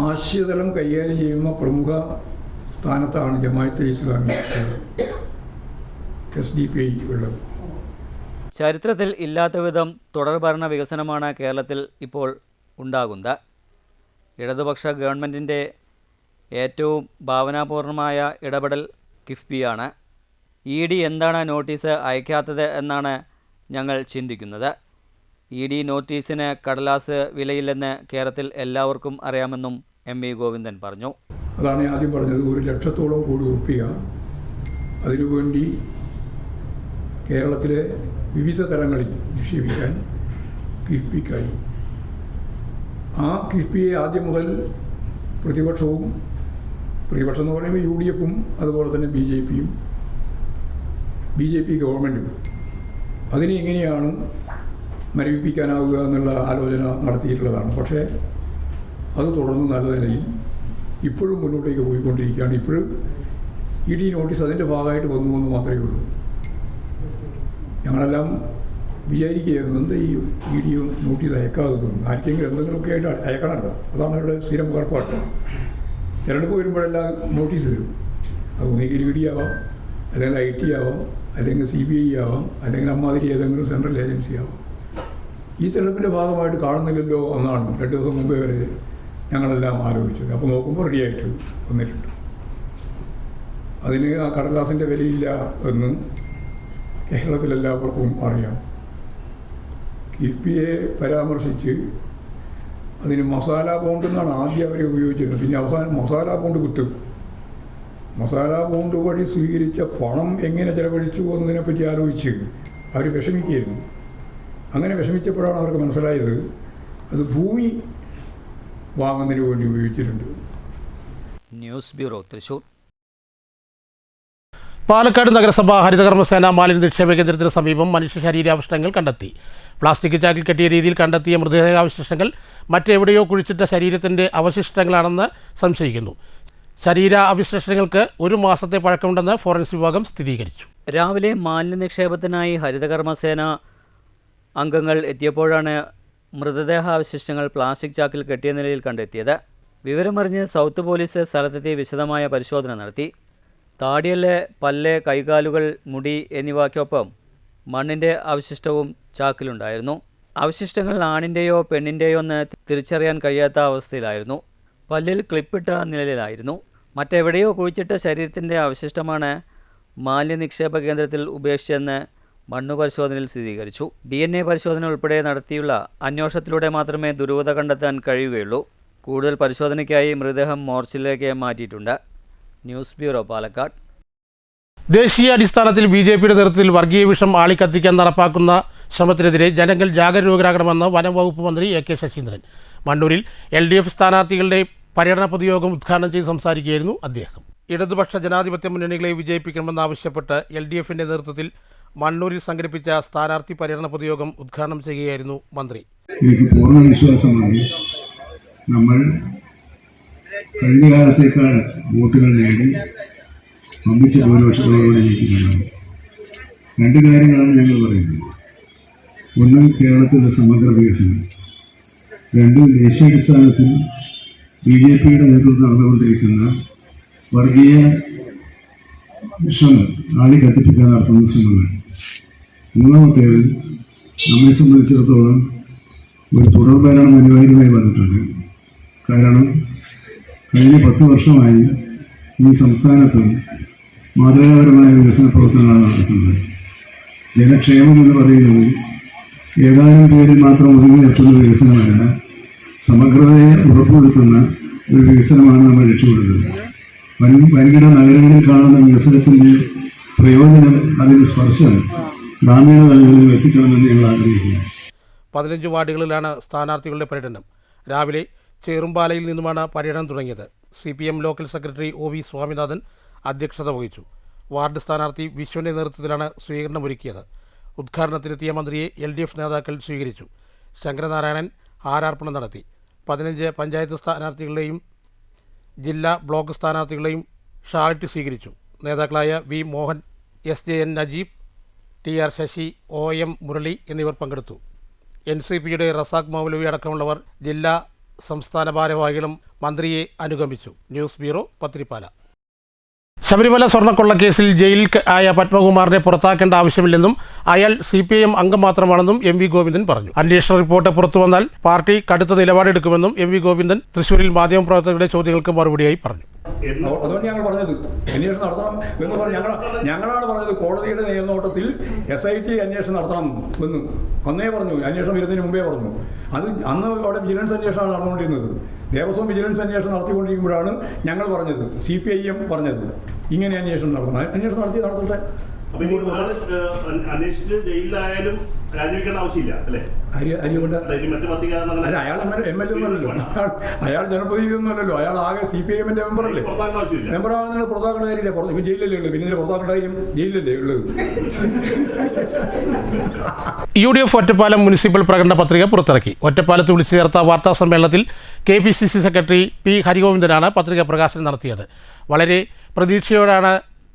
ആശയതലം കൈകാര്യം ചെയ്യുന്ന പ്രമുഖ സ്ഥാനത്താണ് ജമാഅത്തെ ഇസ്ലാമി SDPI ഉള്ളത്. ചരിത്രത്തിൽ ഇല്ലാത്ത വിധം തുടർഭരണ വികസനമാണ് കേരളത്തിൽ ഇപ്പോൾ ഉണ്ടാകുന്നത്. ഇടതുപക്ഷ ഗവൺമെൻറ്റിൻ്റെ ഏറ്റവും ഭാവനാപൂർണമായ ഇടപെടൽ കിഫ്ബിയാണ്. ED എന്താണ് നോട്ടീസ് അയക്കാത്തത് എന്നാണ് ഞങ്ങൾ ചിന്തിക്കുന്നത്. ED നോട്ടീസിന് കടലാസ് വിലയില്ലെന്ന് കേരളത്തിൽ എല്ലാവർക്കും അറിയാമെന്നും MV ഗോവിന്ദൻ പറഞ്ഞു. അതാണ് ആദ്യം പറഞ്ഞത്. 1 ലക്ഷത്തോളം കോടി റുപ്യ അതിനുവേണ്ടി കേരളത്തിലെ വിവിധ തലങ്ങളിൽ നിക്ഷേപിക്കാൻ കിഫ്ബിക്കായി. ആ കിഫ്ബിയെ ആദ്യം മുതൽ പ്രതിപക്ഷം എന്ന് പറയുമ്പോൾ UDFും അതുപോലെ തന്നെ BJP ഗവൺമെൻറ്റും അതിനെ എങ്ങനെയാണ് മരവിപ്പിക്കാനാവുക എന്നുള്ള ആലോചന നടത്തിയിട്ടുള്ളതാണ്. പക്ഷേ അത് തുടർന്ന് നല്ല നിലയിൽ ഇപ്പോഴും മുന്നോട്ടേക്ക് പോയിക്കൊണ്ടിരിക്കുകയാണ്. ഇപ്പോഴും ED നോട്ടീസ് അതിൻ്റെ ഭാഗമായിട്ട് വന്നു എന്ന് മാത്രമേ ഉള്ളൂ. ഞങ്ങളെല്ലാം വിചാരിക്കുകയായിരുന്നു എന്താ ഈ ED നോട്ടീസ് അയക്കാതെ, ആർക്കെങ്കിലും എന്തെങ്കിലുമൊക്കെ ആയിട്ട് അയക്കണമല്ലോ. അതാണ് അവരുടെ സ്ഥിരം ഏർപ്പാട്. തിരഞ്ഞെടുപ്പ് വരുമ്പോഴെല്ലാം നോട്ടീസ് വരും. അത് ഒന്നുകിൽ ഇ ഡി ആവാം, അല്ലെങ്കിൽ IT ആവാം, അല്ലെങ്കിൽ CBI ആവാം, അല്ലെങ്കിൽ അമ്മാതിരി ഏതെങ്കിലും സെൻട്രൽ ഏജൻസി ആവാം. ഈ തെരഞ്ഞെടുപ്പിൻ്റെ ഭാഗമായിട്ട് കാണുന്നില്ലല്ലോ എന്നാണ് 2 ദിവസം മുമ്പേ വരെ ഞങ്ങളെല്ലാം ആലോചിച്ചത്. അപ്പോൾ നോക്കുമ്പോൾ റെഡിയായിട്ട് വന്നിട്ടുണ്ട്. അതിന് ആ കടലാസിൻ്റെ വിലയില്ല എന്ന് കേരളത്തിലെല്ലാവർക്കും അറിയാം. കിഫ്ബിയെ പരാമർശിച്ച് അതിന് മസാല ബോണ്ട് എന്നാണ് ആദ്യം അവരെ ഉപയോഗിച്ചിരുന്നത്. പിന്നെ അവസാനം മസാല ബോണ്ട് വിട്ടു. മസാല ബോണ്ട് വഴി സ്വീകരിച്ച പണം എങ്ങനെ ചെലവഴിച്ചു എന്നതിനെപ്പറ്റി ആലോചിച്ച് അവർ വിഷമിക്കുകയായിരുന്നു. അങ്ങനെ വിഷമിച്ചപ്പോഴാണ് അവർക്ക് മനസ്സിലായത് അത് ഭൂമി വാങ്ങുന്നതിന് വേണ്ടി ഉപയോഗിച്ചിട്ടുണ്ട്. News bureau, Thrissur. പാലക്കാട് നഗരസഭ ഹരിതകർമ്മസേന മാലിന്യ നിക്ഷേപ കേന്ദ്രത്തിന് സമീപം മനുഷ്യ ശരീരാവശിഷ്ടങ്ങൾ കണ്ടെത്തി. പ്ലാസ്റ്റിക് ചാക്കിൽ കെട്ടിയ രീതിയിൽ കണ്ടെത്തിയ മൃതദേഹാവശിഷ്ടങ്ങൾ മറ്റെവിടെയോ കുഴിച്ചിട്ട ശരീരത്തിൻ്റെ അവശിഷ്ടങ്ങളാണെന്ന് സംശയിക്കുന്നു. ശരീര അവശിഷ്ടങ്ങൾക്ക് 1 മാസത്തെ പഴക്കമുണ്ടെന്ന് ഫോറൻസിക് വിഭാഗം സ്ഥിരീകരിച്ചു. രാവിലെ മാലിന്യ നിക്ഷേപത്തിനായി ഹരിതകർമ്മസേന അംഗങ്ങൾ എത്തിയപ്പോഴാണ് മൃതദേഹാവശിഷ്ടങ്ങൾ പ്ലാസ്റ്റിക് ചാക്കിൽ കെട്ടിയ നിലയിൽ കണ്ടെത്തിയത്. വിവരമറിഞ്ഞ് സൗത്ത് പോലീസ് സ്ഥലത്തെത്തി വിശദമായ പരിശോധന നടത്തി. താടിയല്, പല്ല്, കൈകാലുകൾ, മുടി എന്നിവയ്ക്കൊപ്പം മണ്ണിൻ്റെ അവശിഷ്ടവും ചാക്കിലുണ്ടായിരുന്നു. അവശിഷ്ടങ്ങൾ ആണിൻ്റെയോ പെണ്ണിൻ്റെയോ എന്ന് തിരിച്ചറിയാൻ കഴിയാത്ത അവസ്ഥയിലായിരുന്നു. പല്ലിൽ ക്ലിപ്പിട്ട നിലയിലായിരുന്നു. മറ്റെവിടെയോ കുഴിച്ചിട്ട ശരീരത്തിൻ്റെ അവശിഷ്ടമാണ് മാലിന്യ നിക്ഷേപ കേന്ദ്രത്തിൽ ഉപേക്ഷിച്ചെന്ന് മണ്ണു പരിശോധനയിൽ സ്ഥിരീകരിച്ചു. DNA പരിശോധന ഉൾപ്പെടെ നടത്തിയുള്ള അന്വേഷണത്തിലൂടെ മാത്രമേ ദുരൂഹത കണ്ടെത്താൻ കഴിയുകയുള്ളൂ. കൂടുതൽ പരിശോധനയ്ക്കായി മൃതദേഹം മോർച്ചിലേക്ക് മാറ്റിയിട്ടുണ്ട്. News bureau, Palakkad. ദേശീയ അടിസ്ഥാനത്തിൽ BJPയുടെ നേതൃത്വത്തിൽ വർഗീയ വിഷം ആളിക്കത്തിക്കാൻ നടപ്പാക്കുന്ന ശ്രമത്തിനെതിരെ ജനങ്ങൾ ജാഗരൂകരാകണമെന്ന് വനം വകുപ്പ് മന്ത്രി AK ശശീന്ദ്രൻ. മണ്ണൂരിൽ LDF സ്ഥാനാർത്ഥികളുടെ പര്യടന പൊതുയോഗം ഉദ്ഘാടനം ചെയ്ത് സംസാരിക്കുകയായിരുന്നു അദ്ദേഹം. ഇടതുപക്ഷ ജനാധിപത്യ മുന്നണികളെ വിജയിപ്പിക്കണമെന്നാവശ്യപ്പെട്ട് LDFിൻ്റെ നേതൃത്വത്തിൽ മണ്ണൂരിൽ സംഘടിപ്പിച്ച സ്ഥാനാർത്ഥി പര്യടന പൊതുയോഗം ഉദ്ഘാടനം ചെയ്യുകയായിരുന്നു മന്ത്രി. എനിക്ക് പൂർണ്ണ വിശ്വാസമാണ് നമ്മൾ കഴിഞ്ഞ കാലത്തേക്കാൾ വോട്ടുകൾ നേടി വമ്പിച്ച ഭൂരിപക്ഷത്തോടുകൂടി ജയിക്കുന്നതാണ്. 2 കാര്യങ്ങളാണ് ഞങ്ങൾ പറയുന്നത്. ഒന്ന്, കേരളത്തിൻ്റെ സമഗ്ര വികസനം. 2, ദേശീയാടിസ്ഥാനത്തിൽ BJPയുടെ നേതൃത്വം നടന്നുകൊണ്ടിരിക്കുന്ന വർഗീയ വിഷം ആളിക്കത്തിപ്പിക്കാൻ നടത്തുന്ന ശ്രമങ്ങൾ. 3ാമത്തേത്, നമ്മെ സംബന്ധിച്ചിടത്തോളം ഒരു തുടർഭരണം അനിവാര്യമായി വന്നിട്ടുണ്ട്. കാരണം കഴിഞ്ഞ 10 വർഷമായി ഈ സംസ്ഥാനത്ത് മാതൃകാപരമായ വികസന പ്രവർത്തനങ്ങളാണ് നടക്കുന്നത്. ജനക്ഷേമം എന്ന് പറയുന്നത് ഏതാനും പേരിൽ മാത്രം ഒതുങ്ങി നിർത്തുന്ന വികസനമല്ല, സമഗ്രതയെ ഉറപ്പുവരുത്തുന്ന ഒരു വികസനമാണ് നമ്മൾ ലക്ഷ്യമിടുന്നത്. വൻകിട നഗരങ്ങളിൽ കാണുന്ന വികസനത്തിൻ്റെ പ്രയോജനം, അതിൻ്റെ സ്പർശം ഗ്രാമീണ തലങ്ങളിൽ എത്തിക്കണമെന്ന് ഞങ്ങൾ ആഗ്രഹിക്കുന്നു. 15 വാർഡുകളിലാണ് സ്ഥാനാർത്ഥികളുടെ പര്യടനം. രാവിലെ ചേറുംപാലയിൽ നിന്നുമാണ് പര്യടനം തുടങ്ങിയത്. CPM local secretary OV Swaminathan അധ്യക്ഷത വഹിച്ചു. വാർഡ് സ്ഥാനാർത്ഥി വിശ്വൻ്റെ നേതൃത്വത്തിലാണ് സ്വീകരണമൊരുക്കിയത്. ഉദ്ഘാടനത്തിനെത്തിയ മന്ത്രിയെ LDF നേതാക്കൾ സ്വീകരിച്ചു. ശങ്കരനാരായണൻ ഹാരാർപ്പണം നടത്തി. 15 പഞ്ചായത്ത് സ്ഥാനാർത്ഥികളെയും ജില്ലാ ബ്ലോക്ക് സ്ഥാനാർത്ഥികളെയും ഷാളിട്ട് സ്വീകരിച്ചു. നേതാക്കളായ V Mohan, SJN Najeeb, TR Sasi, OM Murali എന്നിവർ പങ്കെടുത്തു. NCPയുടെ റസാഖ് മൗലവി അടക്കമുള്ളവർ ജില്ലാ സംസ്ഥാന ഭാരവാഹികളും മന്ത്രിയെ അനുഗമിച്ചു. News bureau, Pathirippala. ശബരിമല സ്വർണ്ണക്കൊള്ളക്കേസിൽ ജയിലിൽ ആയ പത്മകുമാറിനെ പുറത്താക്കേണ്ട ആവശ്യമില്ലെന്നും അയാൾ CPIM അംഗം മാത്രമാണെന്നും MV ഗോവിന്ദൻ പറഞ്ഞു. അന്വേഷണ റിപ്പോർട്ട് പുറത്തുവന്നാൽ പാർട്ടി കടുത്ത നിലപാടെടുക്കുമെന്നും MV ഗോവിന്ദൻ തൃശ്ശൂരിൽ മാധ്യമപ്രവർത്തകരുടെ ചോദ്യങ്ങൾക്ക് മറുപടിയായി പറഞ്ഞു. അതുകൊണ്ട് ഞങ്ങൾ പറഞ്ഞത് അന്വേഷണം നടത്തണം എന്ന് പറഞ്ഞ് ഞങ്ങളാണ് പറഞ്ഞത്. കോടതിയുടെ മേൽനോട്ടത്തിൽ SIT അന്വേഷണം നടത്തണം എന്ന് അന്നേ പറഞ്ഞു. അന്വേഷണം വരുന്നതിന് മുമ്പേ പറഞ്ഞു. അന്ന് അവിടെ വിജിലൻസ് അന്വേഷണമാണ് നടന്നുകൊണ്ടിരുന്നത്. ദേവസ്വം വിജിലൻസ് അന്വേഷണം നടത്തിക്കൊണ്ടിരിക്കുമ്പോഴാണ് ഞങ്ങൾ പറഞ്ഞത്, CPIM പറഞ്ഞത് ഇങ്ങനെ അന്വേഷണം നടത്തണം. അന്വേഷണം നടത്തട്ടെ. അന്വേഷിച്ച് ജയിലിലായാലും രാജിവെക്കേണ്ട ആവശ്യമില്ല അല്ലേ? അല്ല, അയാൾ MLA ഒന്നുമല്ലല്ലോ, അയാൾ ജനപ്രതിനിധി ഒന്നുമല്ലല്ലോ. അയാൾ ആകെ CPIMന്റെ മെമ്പറല്ലേ. മെമ്പറാണെന്നുള്ള പുറത്താക്കേണ്ട കാര്യമില്ല. ഇപ്പം ജയിലല്ലേ ഉള്ളത്, പിന്നെ പുറത്താക്കേണ്ട കാര്യം ജയിലല്ലേ ഉള്ളത്. UDF ഒറ്റപ്പാലം മുനിസിപ്പൽ പ്രകടന പത്രിക പുറത്തിറക്കി. ഒറ്റപ്പാലത്ത് വിളിച്ചു ചേർത്ത വാർത്താ സമ്മേളനത്തിൽ KPCC സെക്രട്ടറി P ഹരിഗോവിന്ദനാണ് പത്രിക പ്രകാശനം നടത്തിയത്. വളരെ പ്രതീക്ഷയോടാണ്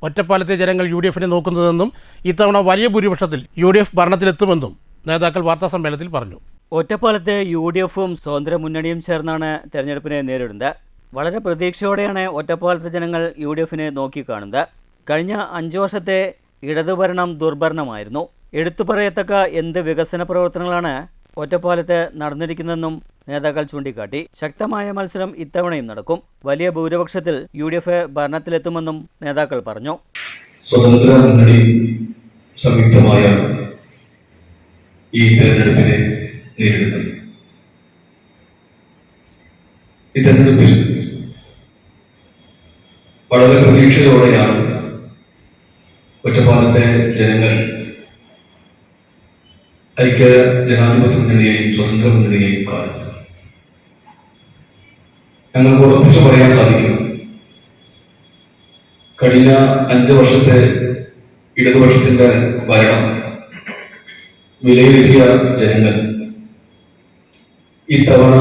ഒറ്റപ്പാലത്തെ ജനങ്ങൾ UDFനെ നോക്കുന്നതെന്നും ഇത്തവണ വലിയ ഭൂരിപക്ഷത്തിൽ UDF ഭരണത്തിലെത്തുമെന്നും നേതാക്കൾ വാർത്താ സമ്മേളനത്തിൽ പറഞ്ഞു. ഒറ്റപ്പാലത്തെ UDFും സ്വതന്ത്ര മുന്നണിയും ചേർന്നാണ് തെരഞ്ഞെടുപ്പിനെ നേരിടുന്നത്. വളരെ പ്രതീക്ഷയോടെയാണ് ഒറ്റപ്പാലത്തെ ജനങ്ങൾ UDFനെ നോക്കിക്കാണുന്നത്. കഴിഞ്ഞ 5 വർഷത്തെ ഇടതുഭരണം ദുർഭരണമായിരുന്നു. എടുത്തു പറയത്തക്ക എന്ത് വികസന പ്രവർത്തനങ്ങളാണ് ഒറ്റപ്പാലത്ത് നടന്നിരിക്കുന്നതെന്നും നേതാക്കൾ ചൂണ്ടിക്കാട്ടി. ശക്തമായ മത്സരം ഇത്തവണയും നടക്കും. വലിയ ഭൂരിപക്ഷത്തിൽ UDF ഭരണത്തിലെത്തുമെന്നും നേതാക്കൾ പറഞ്ഞു. സ്വതന്ത്ര മുന്നണി സംയുക്തമായ ഈ തെരഞ്ഞെടുപ്പിനെ നേരിടുന്നത്. ഈ തെരഞ്ഞെടുപ്പിൽ വളരെ പ്രതീക്ഷയോടെയാണ് ഒറ്റപ്പാലത്തെ ജനങ്ങൾ ഐക്യ ജനാധിപത്യ മുന്നണിയെയും സ്വതന്ത്ര മുന്നണിയെയും കാണുന്നത്. ഞങ്ങൾക്ക് ഉറപ്പിച്ചു പറയാൻ സാധിക്കും, കഴിഞ്ഞ 5 വർഷത്തെ ഇടതുപക്ഷത്തിന്റെ ഭരണം വിലയിരുത്തിയ ജനങ്ങൾ ഇത്തവണ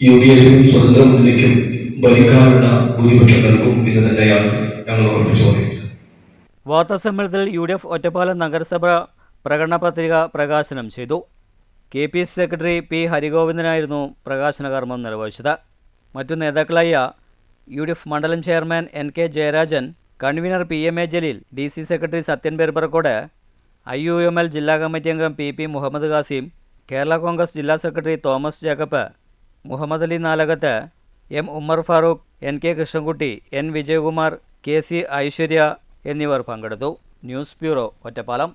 UDFനും സ്വതന്ത്ര മുന്നണിക്കും ഭരിക്കാനുള്ള ഭൂരിപക്ഷം നൽകും എന്ന് തന്നെയാണ് ഞങ്ങൾ ഉറപ്പിച്ചു പറയുന്നത്. വാർത്താസമ്മേളനത്തിൽ UDF ഒറ്റപ്പാലം നഗരസഭ പ്രകടന പത്രിക പ്രകാശനം ചെയ്തു. KPC secretary P. ഹരിഗോവിന്ദനായിരുന്നു പ്രകാശന കർമ്മം നിർവഹിച്ചത്. മറ്റു നേതാക്കളായ UDF മണ്ഡലം chairman NK Jayarajan, convener PMA Jaleel, DC secretary Sathyan Perumparakkode, IUML ജില്ലാ കമ്മിറ്റി അംഗം PP മുഹമ്മദ് ഖാസിം, കേരള കോൺഗ്രസ് ജില്ലാ secretary Thomas Jacob, Muhammad Ali Nalakath, M. Ummer Farook, NK Krishnankutty, N. Vijayakumar, KC Aishwarya എന്നിവർ പങ്കെടുത്തു. News bureau, Ottapalam.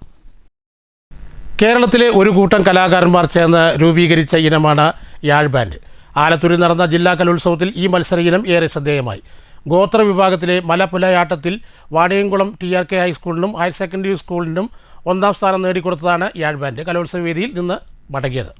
കേരളത്തിലെ ഒരു കൂട്ടം കലാകാരന്മാർ ചേർന്ന് രൂപീകരിച്ച ഇനമാണ് യാഴ് ബാൻഡ്. ആലത്തൂരിൽ നടന്ന ജില്ലാ കലോത്സവത്തിൽ ഈ മത്സര ഇനം ഏറെ ശ്രദ്ധേയമായി. ഗോത്ര വിഭാഗത്തിലെ മലപുലയാട്ടത്തിൽ വാണിയംകുളം TRK ഹൈസ്കൂളിനും ഹയർ സെക്കൻഡറി സ്കൂളിനും 1ാം സ്ഥാനം നേടിക്കൊടുത്തതാണ് യാഴ് ബാൻഡ് കലോത്സവ വേദിയിൽ നിന്ന് മടങ്ങിയത്.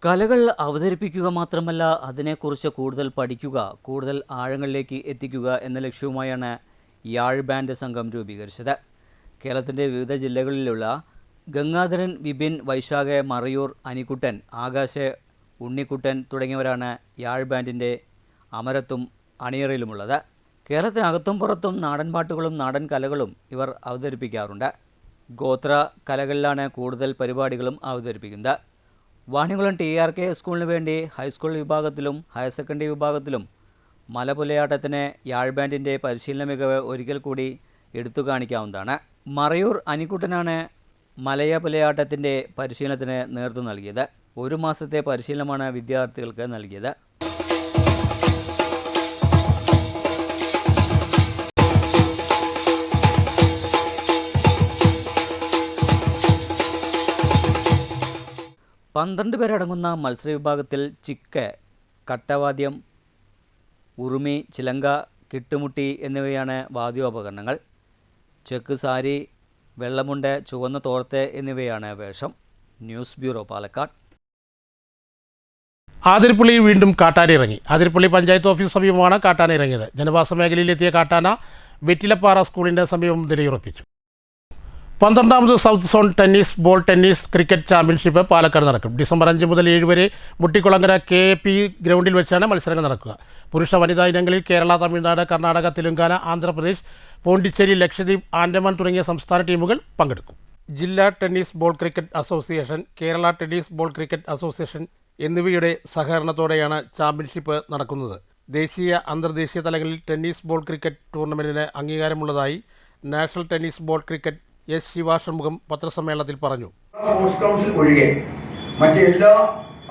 കലകൾ അവതരിപ്പിക്കുക മാത്രമല്ല, അതിനെക്കുറിച്ച് കൂടുതൽ പഠിക്കുക, കൂടുതൽ ആഴങ്ങളിലേക്ക് എത്തിക്കുക എന്ന ലക്ഷ്യവുമായാണ് യാഴ് ബാൻഡ് സംഘം രൂപീകരിച്ചത്. കേരളത്തിൻ്റെ വിവിധ ജില്ലകളിലുള്ള ഗംഗാധരൻ, വിപിൻ, വൈശാഖ്, മറയൂർ, അനിക്കുട്ടൻ, ആകാശ്, ഉണ്ണിക്കുട്ടൻ തുടങ്ങിയവരാണ് യാഴ് ബാൻഡിൻ്റെ അമരത്തും അണിയറയിലുമുള്ളത്. കേരളത്തിനകത്തും പുറത്തും നാടൻ പാട്ടുകളും നാടൻ കലകളും ഇവർ അവതരിപ്പിക്കാറുണ്ട്. ഗോത്ര കലകളിലാണ് കൂടുതൽ പരിപാടികളും അവതരിപ്പിക്കുന്നത്. വാണിയംകുളം TRK സ്കൂളിന് വേണ്ടി ഹൈസ്കൂൾ വിഭാഗത്തിലും ഹയർ സെക്കൻഡറി വിഭാഗത്തിലും മലപുലയാട്ടത്തിന് യാഴ് ബാൻഡിൻ്റെ പരിശീലന മികവ് ഒരിക്കൽ കൂടി എടുത്തു കാണിക്കാവുന്നതാണ്. മറയൂർ അനിക്കുട്ടനാണ് മലയപുലയാട്ടത്തിൻ്റെ പരിശീലനത്തിന് നേതൃത്വം നൽകിയത്. 1 മാസത്തെ പരിശീലനമാണ് വിദ്യാർത്ഥികൾക്ക് നൽകിയത്. പന്ത്രണ്ട് പേരടങ്ങുന്ന മത്സര വിഭാഗത്തിൽ ചിക്ക്, കട്ടവാദ്യം, ഉറുമി, ചിലങ്ക, കിട്ടുമുട്ടി എന്നിവയാണ് വാദ്യോപകരണങ്ങൾ. ചെക്ക് സാരി, വെള്ളമുണ്ട്, ചുവന്ന തോർത്ത് എന്നിവയാണ് വേഷം. News bureau, Palakkad. ആതിരപ്പള്ളിയിൽ വീണ്ടും കാട്ടാന ഇറങ്ങി. ആതിരപ്പള്ളി പഞ്ചായത്ത് ഓഫീസ് സമീപമാണ് കാട്ടാന ഇറങ്ങിയത്. ജനവാസ മേഖലയിലെത്തിയ കാട്ടാന വെറ്റിലപ്പാറ സ്കൂളിൻ്റെ സമീപം നിലയുറപ്പിച്ചു. 12ാമത് south zone ball tennis cricket championship Palakkad നടക്കും. ഡിസംബർ 5 മുതൽ 7 വരെ മുട്ടിക്കുളങ്ങര KP ഗ്രൗണ്ടിൽ വെച്ചാണ് മത്സരങ്ങൾ നടക്കുക. പുരുഷ വനിതാ ഇനങ്ങളിൽ കേരള, തമിഴ്നാട്, കർണാടക, തെലുങ്കാന, ആന്ധ്രാപ്രദേശ്, പോണ്ടിച്ചേരി, ലക്ഷദ്വീപ്, ആൻഡമാൻ തുടങ്ങിയ സംസ്ഥാന ടീമുകൾ പങ്കെടുക്കും. ജില്ലാ tennis ball cricket association, Kerala tennis ball cricket association എന്നിവയുടെ സഹകരണത്തോടെയാണ് ചാമ്പ്യൻഷിപ്പ് നടക്കുന്നത്. ദേശീയ, അന്തർദേശീയ തലങ്ങളിൽ ടെന്നീസ് ബോൾ ക്രിക്കറ്റ് ടൂർണമെൻറ്റിന് അംഗീകാരമുള്ളതായി national tennis ball cricket S. Sivashanmugham പത്രസമ്മേളനത്തിൽ പറഞ്ഞു. സ്പോർട്സ് കൗൺസിൽ ഒഴികെ മറ്റെല്ലാ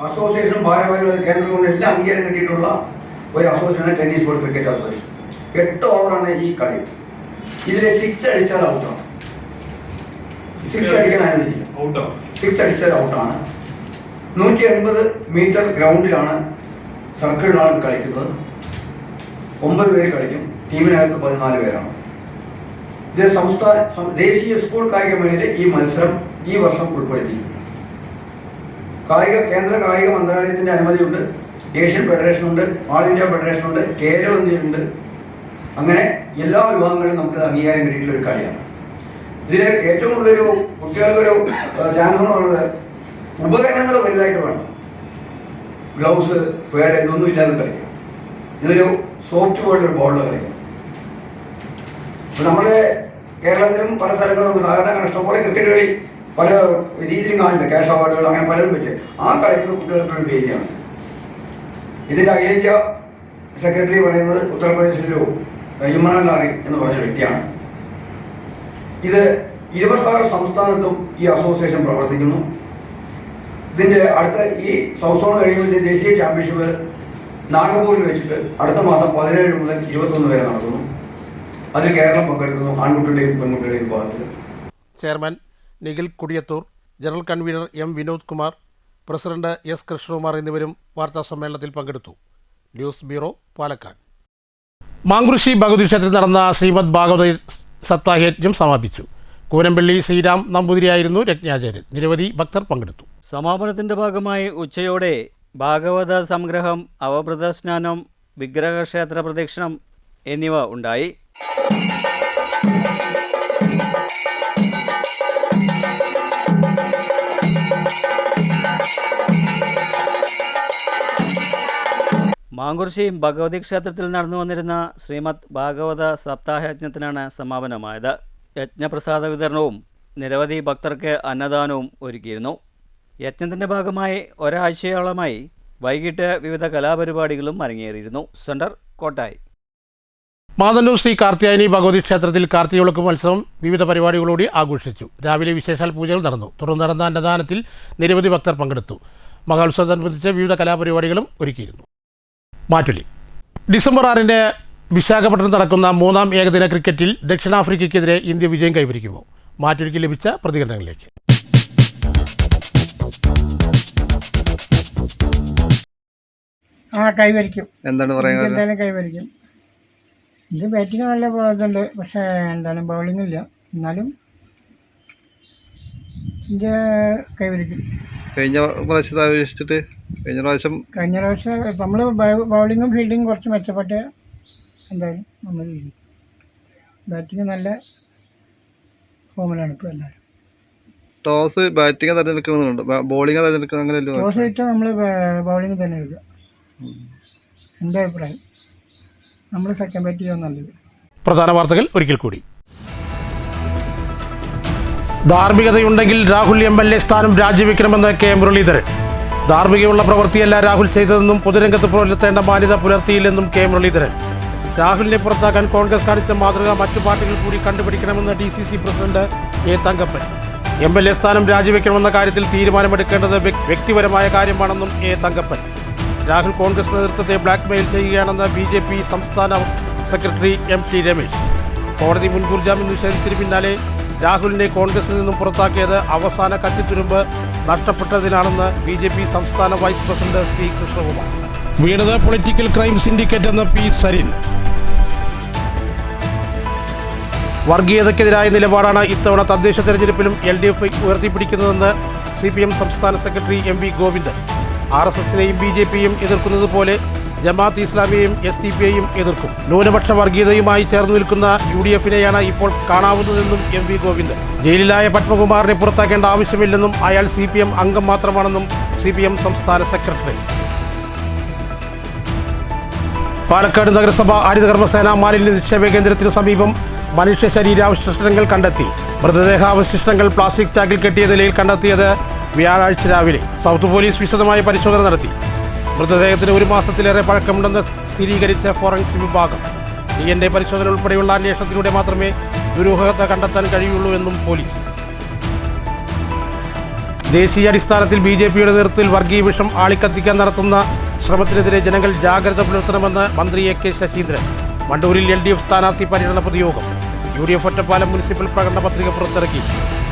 അസോസിയേഷനും ഭാരവാഹികളും കേന്ദ്രങ്ങളും എല്ലാം അംഗീകാരം കിട്ടിയിട്ടുള്ള ഒരു അസോസിയേഷനാണ് ടെന്നീസ് ബോൾ ക്രിക്കറ്റ് അസോസിയേഷൻ. 8 ഓവറാണ് ഈ കളി. ഇതിലെ 6 അടിച്ചാൽ ഔട്ടാണ്. 6 അടിക്കാൻ അനുവദിക്കില്ല. 6 അടിച്ചാൽ ഔട്ടാണ്. 180 മീറ്റർ ഗ്രൗണ്ടിലാണ്, സർക്കിളിലാണ് കളിക്കുന്നത്. 9 പേര് കളിക്കും. ടീമിനകത്ത് 14 പേരാണ്. ഇത് ദേശീയ സ്കൂൾ കായികമേളയിലെ ഈ മത്സരം ഈ വർഷം ഉൾപ്പെടുത്തി. കേന്ദ്ര കായിക മന്ത്രാലയത്തിന്റെ അനുമതിയുണ്ട്, ഏഷ്യൻ ഫെഡറേഷൻ ഉണ്ട്, ഓൾ ഇന്ത്യ ഫെഡറേഷൻ ഉണ്ട്, കേരള ഉണ്ട്. അങ്ങനെ എല്ലാ വിഭാഗങ്ങളിലും നമുക്ക് അംഗീകാരം കിട്ടിയിട്ടുള്ള ഒരു കളിയാണ്. ഇതിൽ ഏറ്റവും കൂടുതലൊരു കുട്ടികൾക്കൊരു ചാൻസ് എന്ന് പറയുന്നത് ഉപകരണങ്ങൾ വലുതായിട്ട് വേണം. ഗ്ലൗസ്, പേഡ് ഇതൊന്നും ഇല്ലാതെ കളിക്കും. ഇതൊരു സോഫ്റ്റ് വേൾഡ് ഒരു ബോളിൽ കളിക്കും. ഇപ്പം നമ്മുടെ കേരളത്തിലും പല സ്ഥലങ്ങളും നമുക്ക് സാധാരണ ഇഷ്ടംപോലെ ക്രിക്കറ്റ് കളി പല രീതിയിലും കാണുന്നുണ്ട്. ക്യാഷ് അവാർഡുകൾ അങ്ങനെ പലതും വെച്ച് ആ കളിക്കുന്ന കുട്ടികൾക്കൊരു വേദിയാണ്. ഇതിൻ്റെ അഖിലേന്ത്യ സെക്രട്ടറി പറയുന്നത് ഉത്തർപ്രദേശിലോ ഇമ്രാൻ ലാറി എന്ന് പറഞ്ഞ വ്യക്തിയാണ്. ഇത് 26 സംസ്ഥാനത്തും ഈ അസോസിയേഷൻ പ്രവർത്തിക്കുന്നു. ഇതിൻ്റെ അടുത്ത ഈ സൗത്ത് സോൺ കഴിയുമ്പോൾ ദേശീയ ചാമ്പ്യൻഷിപ്പ് നാഗപൂരിൽ വെച്ചിട്ട് അടുത്ത മാസം 17 മുതൽ 21 വരെ നടക്കുന്നു. അതിൽ കേരളം പങ്കെടുക്കുന്നു, ആൺകുട്ടികളുടെയും പെൺകുട്ടികളുടെയും വിഭാഗത്തിൽ. Chairman Nikhil Kudiyathur, general convener M Vinod Kumar, president S Krishnakumar എന്നിവരും വാർത്താ സമ്മേളനത്തിൽ പങ്കെടുത്തു. News bureau, Palakkad. മാങ്കുറിശ്ശി ഭഗവതി ക്ഷേത്രത്തിൽ നടന്ന ശ്രീമദ് ഭാഗവത സപ്താഹയജ്ഞം സമാപിച്ചു. കൂനമ്പള്ളി ശ്രീരാം നമ്പൂതിരിയായിരുന്നു യജ്ഞാചാര്യൻ. നിരവധി ഭക്തർ പങ്കെടുത്തു. സമാപനത്തിന്റെ ഭാഗമായി ഉച്ചയോടെ ഭാഗവത സംഗ്രഹം, അവഭൃത സ്നാനം, വിഗ്രഹക്ഷേത്ര പ്രദക്ഷിണം എന്നിവ ഉണ്ടായി. മാങ്കുറിശ്ശി ഭഗവതി ക്ഷേത്രത്തിൽ നടന്നു വന്നിരുന്ന ശ്രീമദ് ഭാഗവത സപ്താഹയജ്ഞത്തിനാണ് സമാപനമായത്. യജ്ഞപ്രസാദ വിതരണവും നിരവധി ഭക്തർക്ക് അന്നദാനവും ഒരുക്കിയിരുന്നു. യജ്ഞത്തിൻ്റെ ഭാഗമായി ഒരാഴ്ചയോളമായി വൈകിട്ട് വിവിധ കലാപരിപാടികളും അരങ്ങേറിയിരുന്നു. സെൻറ്റർ, കോട്ടായി. മാതന്നൂർ ശ്രീ കാർത്തിയായനി ഭഗവതി ക്ഷേത്രത്തിൽ കാർത്തികവിളക്ക് മത്സവം വിവിധ പരിപാടികളോടെ ആഘോഷിച്ചു. രാവിലെ വിശേഷാൽ പൂജകൾ നടന്നു. തുടർന്ന് നടന്ന അന്നദാനത്തിൽ നിരവധി ഭക്തർ പങ്കെടുത്തു. മഹോത്സവത്തോടനുബന്ധിച്ച് വിവിധ കലാപരിപാടികളും ഒരുക്കിയിരുന്നു. മാറ്റുലി. ഡിസംബർ 6 വിശാഖപട്ടണം നടക്കുന്ന 3ാം ഏകദിന ക്രിക്കറ്റിൽ ദക്ഷിണാഫ്രിക്കയ്ക്കെതിരെ ഇന്ത്യ വിജയം കൈവരിക്കുമോ? മാറ്റുലിക്ക് ലഭിച്ച പ്രതികരണങ്ങളിലേക്ക്. കൈവരിക്കും. എന്താണ് പറയുന്നത്? എന്തായാലും കൈവരിക്കും. ഇത് ബാറ്റിംഗ് നല്ല ഇതുണ്ട്, പക്ഷേ എന്തായാലും ബൗളിംഗ് ഇല്ല. എന്നാലും ഇന്ത്യ കൈവരിക്കും. കഴിഞ്ഞ പ്രാവശ്യത്തെ അപേക്ഷിച്ചിട്ട് കഴിഞ്ഞ പ്രാവശ്യം നമ്മൾ ബൗളിങ്ങും ഫീൽഡിങ്ങും കുറച്ച് മെച്ചപ്പെട്ട് എന്തായാലും നമ്മൾ ബാറ്റിംഗ് നല്ല ഫോമിലാണ് ഇപ്പോൾ എല്ലാവരും. ടോസ് ബാറ്റിംഗ് തിരഞ്ഞെടുക്കുന്നുണ്ട്, ബോളിംഗ് തിരഞ്ഞെടുക്കുന്നത് അങ്ങനെയല്ലോ. ടോസ് കിട്ടാൻ നമ്മൾ ബൗളിംഗ് തന്നെ എടുക്കുക. എൻ്റെ അഭിപ്രായം നമ്മൾ സെക്കൻഡ് ബാറ്റ് ചെയ്യാൻ നല്ലത്. പ്രധാന വാർത്തകൾ ഒരിക്കൽ കൂടി. ധാർമ്മികതയുണ്ടെങ്കിൽ രാഹുൽ MLA സ്ഥാനം രാജിവെക്കണമെന്ന് കെ മുരളീധരൻ. ധാർമ്മികമുള്ള പ്രവൃത്തിയല്ല രാഹുൽ ചെയ്തതെന്നും പൊതുരംഗത്ത് പുലർത്തേണ്ട മാന്യത പുലർത്തിയില്ലെന്നും കെ മുരളീധരൻ. രാഹുലിനെ പുറത്താക്കാൻ കോൺഗ്രസ് കാണിച്ച മാതൃക മറ്റു പാർട്ടികൾ കൂടി കണ്ടുപിടിക്കണമെന്ന് DCC president A Thankappan. MLA സ്ഥാനം രാജിവെക്കണമെന്ന കാര്യത്തിൽ തീരുമാനമെടുക്കേണ്ടത് വ്യക്തിപരമായ കാര്യമാണെന്നും എ തങ്കപ്പൻ. രാഹുൽ കോൺഗ്രസ് നേതൃത്വത്തെ ബ്ലാക്ക്മെയിൽ ചെയ്യുകയാണെന്ന് BJP സംസ്ഥാന സെക്രട്ടറി MT രമേശ്. കോടതി മുൻകൂർ ജാമ്യം നിഷേധിച്ചതിന് പിന്നാലെ രാഹുലിനെ കോൺഗ്രസിൽ നിന്നും പുറത്താക്കിയത് അവസാന കത്തിത്തുരുമ്പ് നഷ്ടപ്പെട്ടതിനാണെന്ന് BJP സംസ്ഥാന വൈസ് പ്രസിഡന്റ് C കൃഷ്ണകുമാർ. വീണത് പൊളിറ്റിക്കൽ ക്രൈം സിൻഡിക്കേറ്റ് എന്ന P സരിൻ. വർഗീയതയ്ക്കെതിരായ നിലപാടാണ് ഇത്തവണ തദ്ദേശ തെരഞ്ഞെടുപ്പിലും LDF ഉയർത്തിപ്പിടിക്കുന്നതെന്ന് CPM സംസ്ഥാന സെക്രട്ടറി MV ഗോവിന്ദൻ. RSSനെയും BJPയും എതിർക്കുന്നത് പോലെ ജമാഅത്ത് ഇസ്ലാമിയെയും SDPയെയും എതിർക്കും. ന്യൂനപക്ഷ വർഗീയതയുമായി ചേർന്ന് നിൽക്കുന്ന UDFനെയാണ് ഇപ്പോൾ കാണാവുന്നതെന്നും MV ഗോവിന്ദൻ. ജയിലിലായ പത്മകുമാറിനെ പുറത്താക്കേണ്ട ആവശ്യമില്ലെന്നും അയാൾ CPM അംഗം മാത്രമാണെന്നും CPM സംസ്ഥാന സെക്രട്ടറി. പാലക്കാട് നഗരസഭ ഹരിതകർമ്മസേന മാലിന്യ നിക്ഷേപ കേന്ദ്രത്തിനു സമീപം മനുഷ്യ ശരീരാവശിഷ്ടങ്ങൾ കണ്ടെത്തി. മൃതദേഹാവശിഷ്ടങ്ങൾ പ്ലാസ്റ്റിക് ടാഗിൽ കെട്ടിയ നിലയിൽ കണ്ടെത്തിയത് വ്യാഴാഴ്ച രാവിലെ. സൗത്ത് പോലീസ് വിശദമായ പരിശോധന നടത്തി. മൃതദേഹത്തിന് 1 മാസത്തിലേറെ പഴക്കമുണ്ടെന്ന് സ്ഥിരീകരിച്ച ഫോറൻസിക് വിഭാഗം. DNA പരിശോധന ഉൾപ്പെടെയുള്ള അന്വേഷണത്തിലൂടെ മാത്രമേ ദുരൂഹത കണ്ടെത്താൻ കഴിയുള്ളൂ എന്നും പോലീസ്. ദേശീയ അടിസ്ഥാനത്തിൽ BJPയുടെ നേതൃത്വത്തിൽ വർഗീയ വിഷം ആളിക്കത്തിക്കാൻ നടത്തുന്ന ശ്രമത്തിനെതിരെ ജനങ്ങൾ ജാഗ്രത പുലർത്തണമെന്ന് മന്ത്രി AK ശശീന്ദ്രൻ. വണ്ടൂരിൽ LDF സ്ഥാനാർത്ഥി പര്യടന പൊതുയോഗം. UDF ഒറ്റപ്പാലം മുനിസിപ്പൽ പ്രകടന പത്രിക പുറത്തിറക്കി.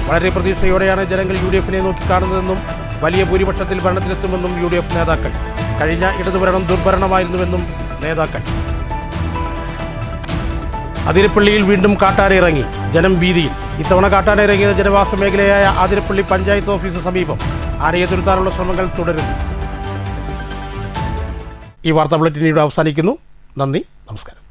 വളരെ പ്രതീക്ഷയോടെയാണ് ജനങ്ങൾ UDFനെ നോക്കിക്കാണുന്നതെന്നും വലിയ ഭൂരിപക്ഷത്തിൽ ഭരണത്തിലെത്തുമെന്നും UDF നേതാക്കൾ. കഴിഞ്ഞ ഇടതുഭരണം ദുർഭരണമായിരുന്നുവെന്നും നേതാക്കൾ. അതിരപ്പള്ളിയിൽ വീണ്ടും കാട്ടാന ഇറങ്ങി. ജനം ഭീതിയിൽ. ഇത്തവണ കാട്ടാന ഇറങ്ങിയത് ജനവാസ മേഖലയായ അതിരപ്പള്ളി പഞ്ചായത്ത് ഓഫീസ് സമീപം. ആനയെ തുരത്താനുള്ള ശ്രമങ്ങൾ തുടരുന്നു. ഈ വാർത്താ ബുള്ളറ്റിൻ ഇവിടെ അവസാനിക്കുന്നു. നന്ദി, നമസ്കാരം.